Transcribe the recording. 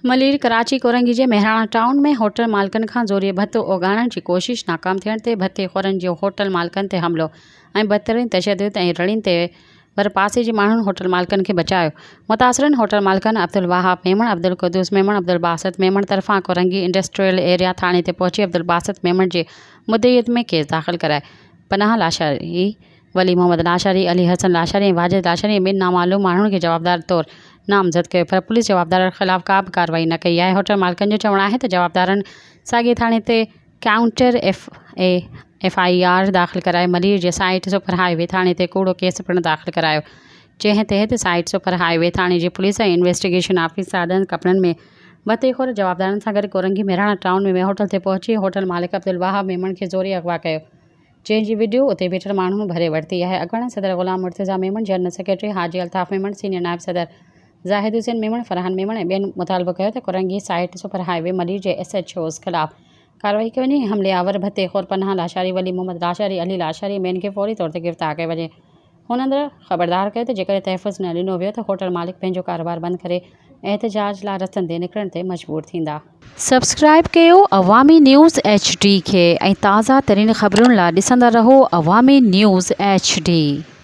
मलीर कराची कोरंगी जे Mehrana town में hotel मालिकनि खां ज़ोरीअ भत्तो उगाइण जी कोशिश नाकाम थियण ते भत्तेखोरनि जो होटल मालिकनि ते हमिलो ऐं बदतरीन तशदुद ऐं रड़ियुनि ते पर पासे जे माण्हुनि होटल मालिकनि खे बचायो। मुतासिरनि होटल मालिकनि अब्दुल वाहाब मेमण, अब्दुल कुद्दूस मेमण, अब्दुल बासित मेमण तरफ़ां कोरंगी इंडस्ट्रियल एरिया थाणे ते पहुची अब्दुल बासित मेमण जे मुद्दईयत में केस दाख़िल कराए पनाह लाशारी, वली मोहम्मद लाशारी, अली हसन लाशारी ऐं वाजिद लाशारी ॿिनि नामालूम माण्हुनि खे जवाबदार तौरु नामज़द कयो, पर पुलिस जवाबदारनि ख़िलाफ़ का बि कार्रवाई न कई आहे। होटल मालिकनि जो चवणु आहे त जवाबदारनि साॻिए थाणे ते काउंटर FIR दाख़िल कराए मलीर जे साइट सुपर हाईवे थाणे ते कूड़ो केस पिणु दाख़िल करायो, जंहिं तहत साइट सुपर हाईवे थाणे जी पुलिस ऐं इन्वेस्टिगेशन ऑफिस सादनि कपड़नि में भत्तेखोर जवाबदारनि सां गॾु कोरंगी मेहराणा टाउन में होटल ते पहुची होटल मालिक अब्दुल वाहाब मेमण खे ज़ोरी अगवा कयो, जंहिंजी वीडियो उते बीठल माण्हुनि भरे वरिती आहे। अॻूणे सदर ग़ुलाम मुर्तज़ा मेमण, जनरल सेक्रेटरी हाजी अल्ताफ़ मेमण, सीनियर नायब सदर ज़ाहिद हुसैन मेमण, फरहान मेमण ऐं ॿियनि मुतालबो कयो त Korangi site super highway Malir जे SHOs ख़िलाफ़ कार्रवाई कई वञे। हमलेआवर भत्तेखोर पनाह लाशारी, वली मोहम्मद लाशारी, अली लाशारी ॿियनि खे फौरी तौर ते गिरफ़्तार कयो वञे। हुनंदड़ ख़बरदार कयो त जेकॾहिं तहफ़ुज़ न ॾिनो वियो त होटल मालिक पंहिंजो कारोबार बंदि करे एहतजाज लाइ रस्तनि ते निकिरण ते मजबूर थींदा। सब्सक्राइब कयो अवामी न्यूज़ HD खे ऐं ताज़ा तरीन ख़बरुनि लाइ ॾिसंदा रहो अवामी न्यूज़ HD।